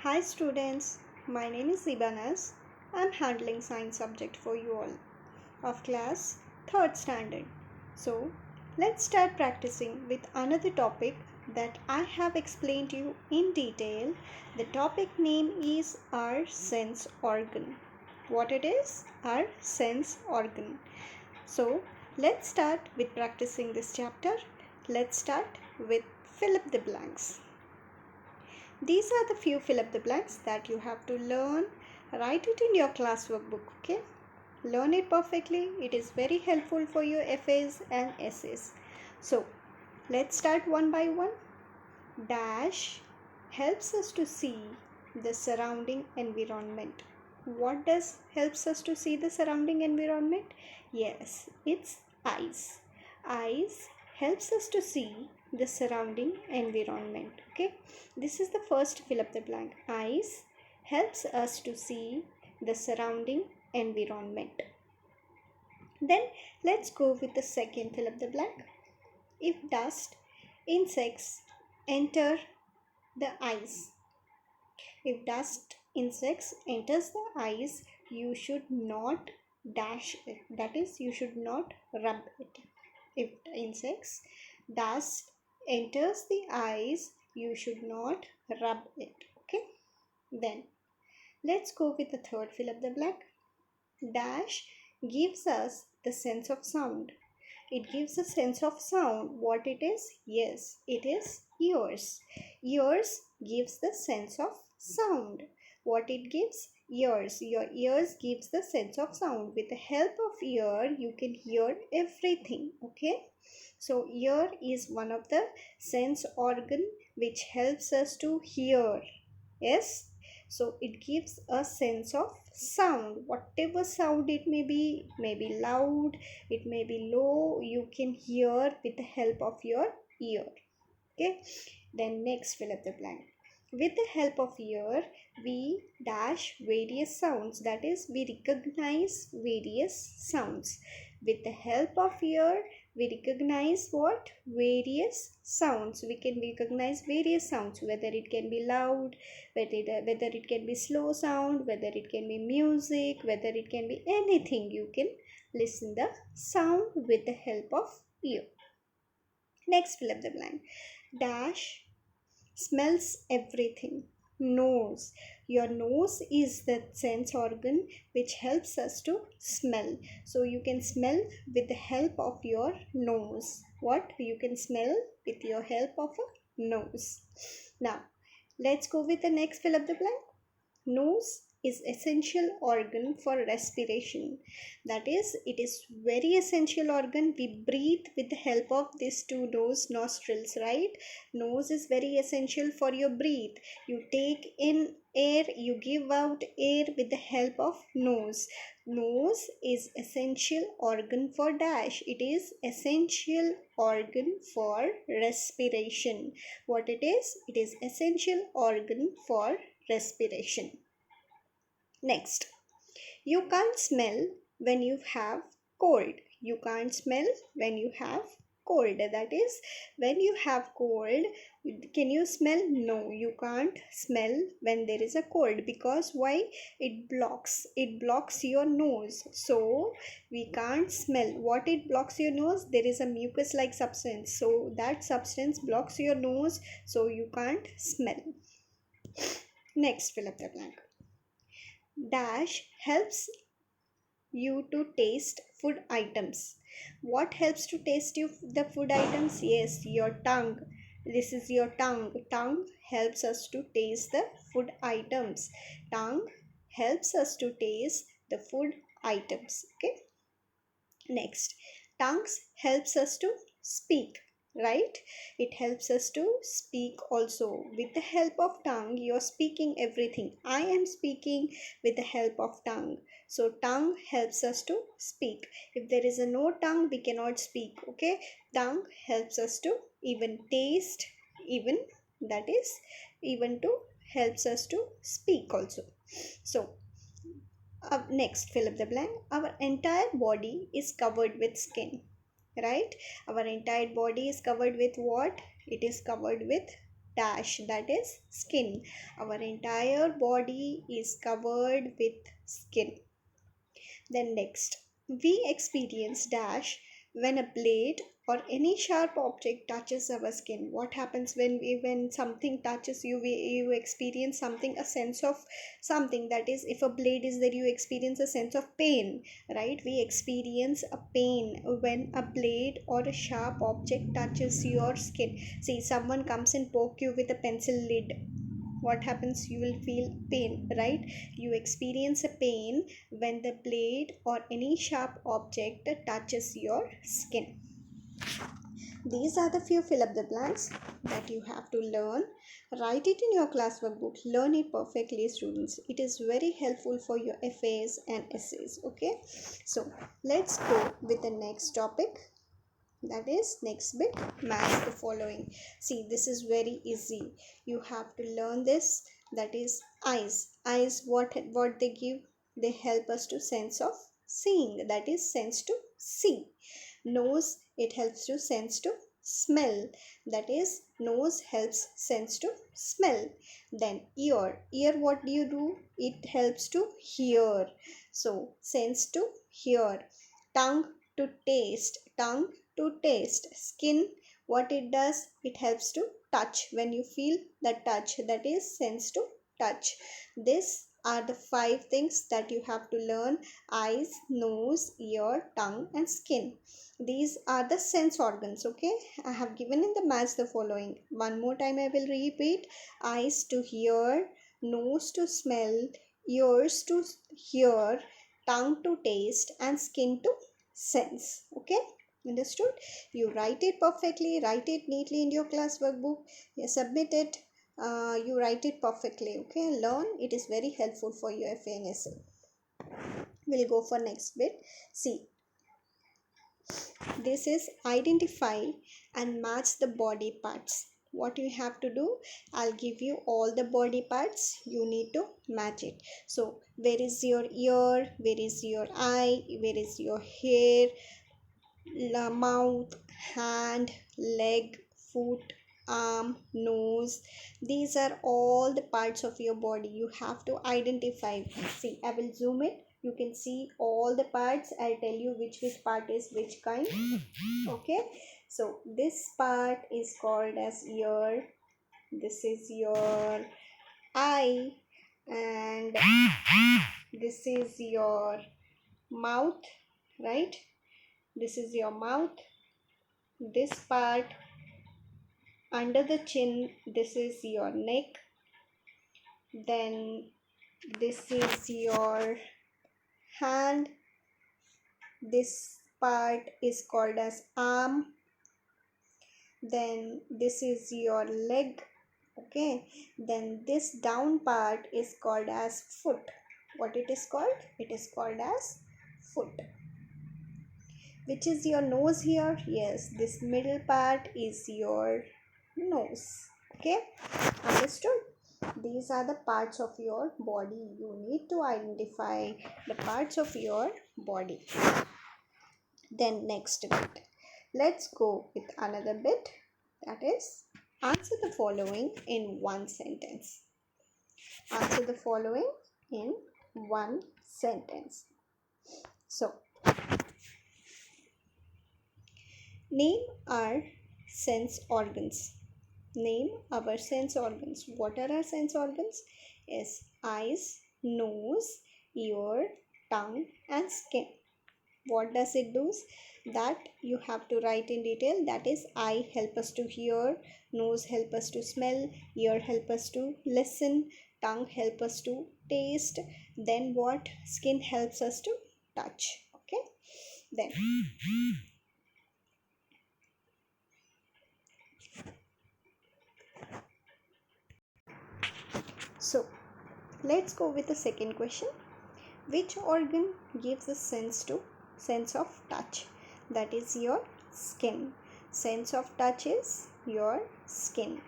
Hi students, my name is Ibanas. I'm handling science subject for you all of class 3rd standard. So, let's start practicing with another topic that I have explained to you in detail. The topic name is our sense organ. What it is? Our sense organ. So, let's start with practicing this chapter. Let's start with fill up the blanks. These are the few fill up the blanks that you have to learn. Write it in your classwork book, okay? Learn it perfectly. It is very helpful for your FAs and essays. So, let's start one by one. Dash helps us to see the surrounding environment. What does helps us to see the surrounding environment? Yes, it's eyes. Eyes helps us to see the surrounding environment. Okay, this is the first fill up the blank. Eyes helps us to see the surrounding environment. Then let's go with the second fill up the blank. If dust, insects enter the eyes. If dust insects enters the eyes, you should not dash it. That is, you should not rub it. If insects dust enters the eyes, you should not rub it. Okay. Then let's go with the third fill up the blank. Dash gives us the sense of sound. It gives a sense of sound. What it is? Yes, it is ears. Ears gives the sense of sound. What it gives? Ears. Your ears gives the sense of sound. With the help of ear, you can hear everything. Okay. So ear is one of the sense organ which helps us to hear. Yes. So it gives a sense of sound. Whatever sound it may be loud, it may be low, you can hear with the help of your ear. Okay. Then next fill up the blank. With the help of ear, we dash various sounds. That is, we recognize various sounds. With the help of ear, we recognize what? Various sounds. We can recognize various sounds, whether it can be loud, whether it can be slow sound, whether it can be music, whether it can be anything. You can listen the sound with the help of ear. Next, fill up the blank. Dash smells everything. Nose. Your nose is the sense organ which helps us to smell. So you can smell with the help of your nose. What? You can smell with your help of a nose. Now, let's go with the next fill up the blank. Nose is essential organ for respiration. That is, it is very essential organ. We breathe with the help of these two nostrils, right? Nose is very essential for your breathe. You take in air, you give out air with the help of nose. Nose is essential organ for dash. It is essential organ for respiration. What it is? It is essential organ for respiration. Next, you can't smell when you have cold. You can't smell when you have cold. That is, when you have cold, can you smell? No, you can't smell when there is a cold. Because why? It blocks your nose. So we can't smell. What it blocks your nose? There is a mucus like substance. So that substance blocks your nose, so you can't smell. Next, fill up the blank. Dash helps you to taste food items. What helps to taste you the food items? Yes, your tongue. This is your tongue. Tongue helps us to taste the food items. Tongue helps us to taste the food items. Okay. Next, tongues helps us to speak, right? It helps us to speak also. With the help of tongue, you're speaking everything. I am speaking with the help of tongue. So tongue helps us to speak. If there is a no tongue, we cannot speak. Okay. Tongue helps us to even taste, even that is, even to helps us to speak also. So next, fill up the blank. Our entire body is covered with skin, right? Our entire body is covered with what? It is covered with dash, that is skin. Our entire body is covered with skin. Then next, we experience dash when a blade or any sharp object touches our skin. What happens when something touches you? You experience something, a sense of something. That is, if a blade is there, you experience a sense of pain, right? We experience a pain when a blade or a sharp object touches your skin. See, someone comes and poke you with a pencil lid. What happens? You will feel pain, right? You experience a pain when the blade or any sharp object touches your skin. These are the few fill up the blanks that you have to learn. Write it in your classwork book. Learn it perfectly, students. It is very helpful for your FAs and essays. Okay, so let's go with the next topic. That is next bit, match the following. See, this is very easy. You have to learn this. That is eyes, what they give? They help us to sense of seeing, that is sense to see. Nose, it helps to sense to smell, that is nose helps sense to smell. Then ear, what do? It helps to hear, so sense to hear. Tongue, to taste, tongue to taste. Skin, what it does? It helps to touch. When you feel the touch, that is sense to touch. These are the 5 things that you have to learn: eyes, nose, ear, tongue, and skin. These are the sense organs. Okay, I have given in the match the following. One more time I will repeat: eyes to hear, nose to smell, ears to hear, tongue to taste, and skin to sense. Okay, understood? You write it perfectly, write it neatly in your class workbook. You submit it. You write it perfectly. Okay, learn. It is very helpful for your FANSA. We'll go for next bit. See, this is identify and match the body parts. What you have to do, I'll give you all the body parts, you need to match it. So where is your ear, where is your eye, where is your hair, mouth, hand, leg, foot, arm, nose. These are all the parts of your body you have to identify. See, I will zoom it. You can see all the parts. I'll tell you which part is which kind. Okay, so this part is called as ear. This is your eye, and this is your mouth, right? This is your mouth. This part under the chin, this is your neck. Then this is your hand. This part is called as arm. Then this is your leg. Okay, then this down part is called as foot. What it is called? It is called as foot. Which is your nose here? Yes, this middle part is your nose. Okay, understood? These are the parts of your body. You need to identify the parts of your body. Then next bit, let's go with another bit, that is answer the following in one sentence. Answer the following in one sentence. So name our sense organs. Name our sense organs. What are our sense organs? Is eyes, nose, ear, tongue, and skin. What does it do? That you have to write in detail. That is, eye help us to hear, nose help us to smell, ear help us to listen, tongue help us to taste. Then what? Skin helps us to touch. Okay, then so let's go with the second question. Which organ gives a sense of touch? That is your skin. Sense of touch is your skin.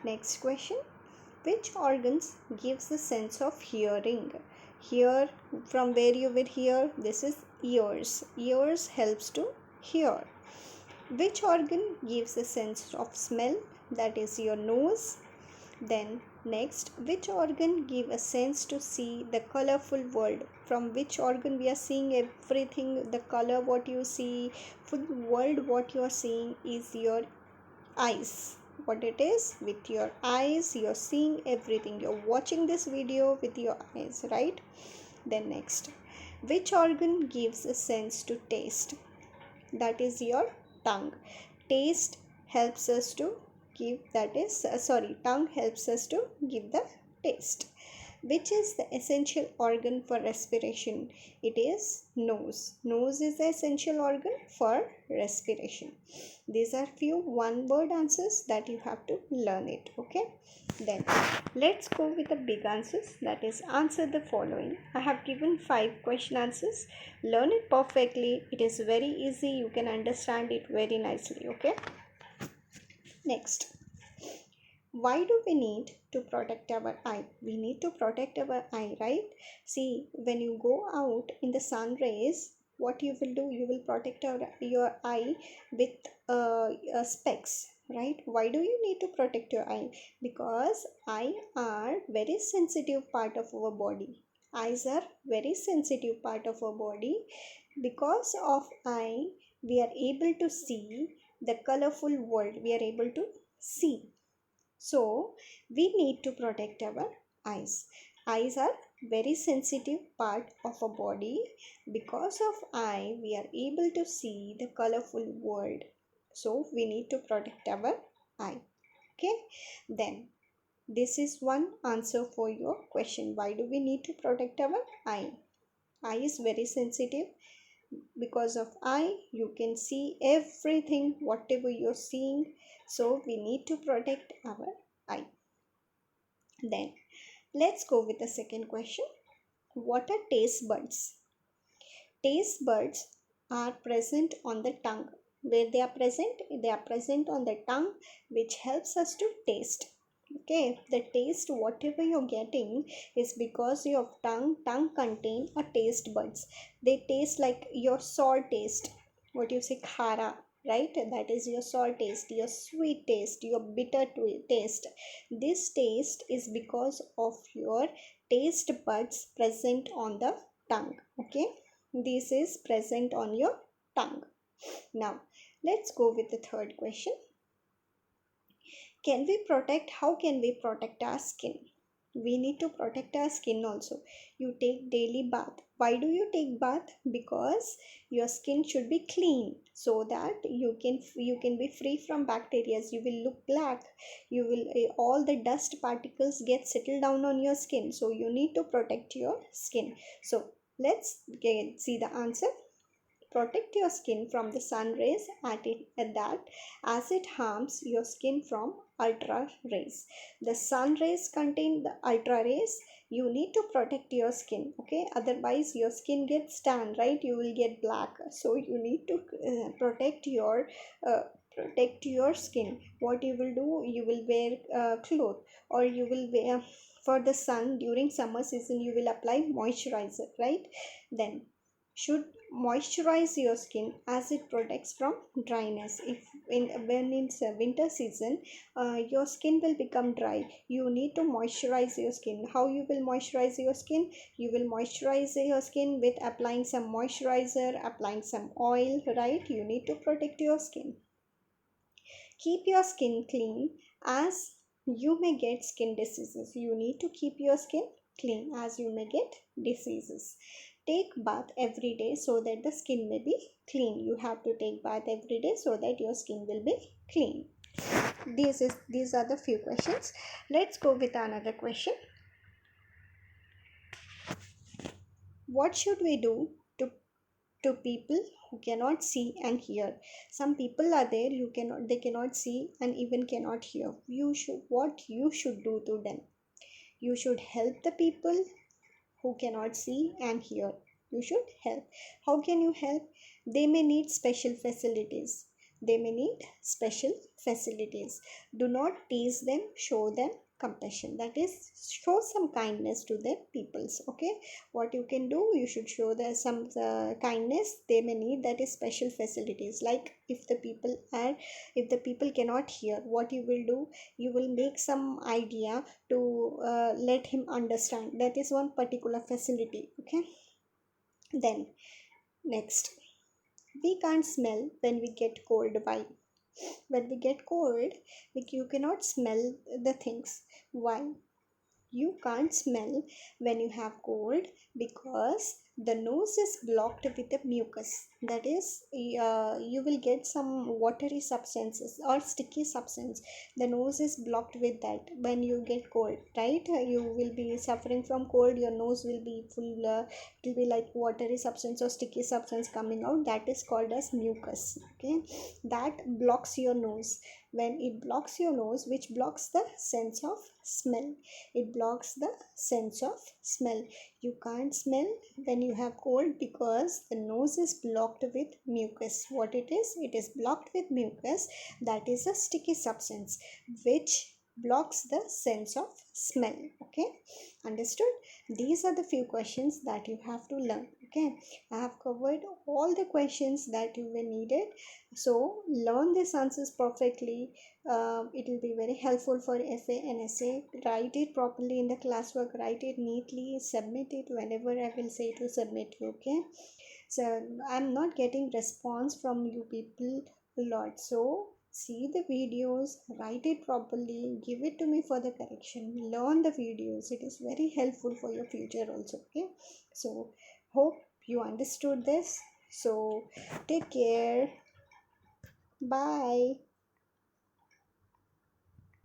Next question. Which organs gives the sense of hearing? Hear, from where you will hear? This is ears. Ears helps to hear. Which organ gives the sense of smell? That is your nose. Then next, which organ give a sense to see the colorful world? From which organ we are seeing everything, the color what you see, full world what you are seeing is your eyes. What it is? With your eyes you're seeing everything. You're watching this video with your eyes, right? Then next, which organ gives a sense to taste? That is your tongue. Taste helps us to give, that is tongue helps us to give the taste. Which is the essential organ for respiration? It is nose. Nose is the essential organ for respiration. These are few one word answers that you have to learn it. Okay, then let's go with the big answers, that is answer the following. I have given 5 question answers. Learn it perfectly. It is very easy. You can understand it very nicely. Okay, next, why do we need to protect our eye? We need to protect our eye, right? See, when you go out in the sun rays, what you will do, you will protect your eye with specs, right? Why do you need to protect your eye? Because eye are very sensitive part of our body. Eyes are very sensitive part of our body. Because of eye we are able to see the colorful world, we are able to see. So we need to protect our eyes. Eyes are very sensitive part of our body. Because of eye we are able to see the colorful world. So we need to protect our eye. Okay, then this is one answer for your question. Why do we need to protect our eye? Eye is very sensitive. Because of eye you can see everything whatever you're seeing. So we need to protect our eye. Then let's go with the second question. What are taste buds? Taste buds are present on the tongue. Where they are present? They are present on the tongue, which helps us to taste. Okay, the taste whatever you're getting is because your tongue contain a taste buds. They taste like your salt taste. What you say, khara, right? That is your salt taste, your sweet taste, your bitter taste. This taste is because of your taste buds present on the tongue. Okay, this is present on your tongue. Now let's go with the third question. How can we protect our skin? We need to protect our skin also. You take daily bath. Why do you take bath? Because your skin should be clean, so that you can be free from bacteria. You will look black. You will all the dust particles get settled down on your skin. So you need to protect your skin. So let's see the answer. Protect your skin from the sun rays at that, as it harms your skin from ultra rays. The sun rays contain the ultra rays. You need to protect your skin. Okay, otherwise your skin gets tan, right? You will get black. So you need to uh, protect your skin. What you will do, you will wear cloth, or you will wear, for the sun during summer season you will apply moisturizer, right? Then should moisturize your skin, as it protects from dryness. If when it's a winter season, your skin will become dry. You need to moisturize your skin. How you will moisturize your skin? You will moisturize your skin with applying some moisturizer, applying some oil, right? You need to protect your skin. Keep your skin clean, as you may get skin diseases. You need to keep your skin clean, as you may get diseases. Take bath every day so that the skin may be clean. You have to take bath every day so that your skin will be clean. These are the few questions. Let's go with another question. What should we do to people who cannot see and hear? Some people are there who cannot see and even cannot hear. What you should do to them? You should help the people who cannot see and hear. You should help. How can you help? They may need special facilities. They may need special facilities. Do not tease them, show them compassion, that is show some kindness to the peoples. Okay, what you can do, you should show the some kindness they may need, that is special facilities. Like if the people cannot hear, what you will do, you will make some idea to let him understand, that is one particular facility. Okay, then next, we can't smell when we get cold. Why? When we get cold, you cannot smell the things. Why? You can't smell when you have cold because the nose is blocked with the mucus. That is, you will get some watery substances or sticky substance. The nose is blocked with that when you get cold, right? You will be suffering from cold. Your nose will be full. It will be like watery substance or sticky substance coming out. That is called as mucus. Okay, that blocks your nose. When it blocks your nose, which blocks the sense of smell, it blocks the sense of smell. You can't smell when you have cold because the nose is blocked with mucus. What it is? It is blocked with mucus. That is a sticky substance which blocks the sense of smell. Okay, understood? These are the few questions that you have to learn. Okay, I have covered all the questions that you were needed, so learn these answers perfectly. It will be very helpful for FA and essay. Write it properly in the classwork, write it neatly, submit it whenever I will say to submit you. Okay, so I'm not getting response from you people a lot, so see the videos, write it properly, give it to me for the correction, learn the videos. It is very helpful for your future also. Okay, so hope you understood this. So take care. Bye.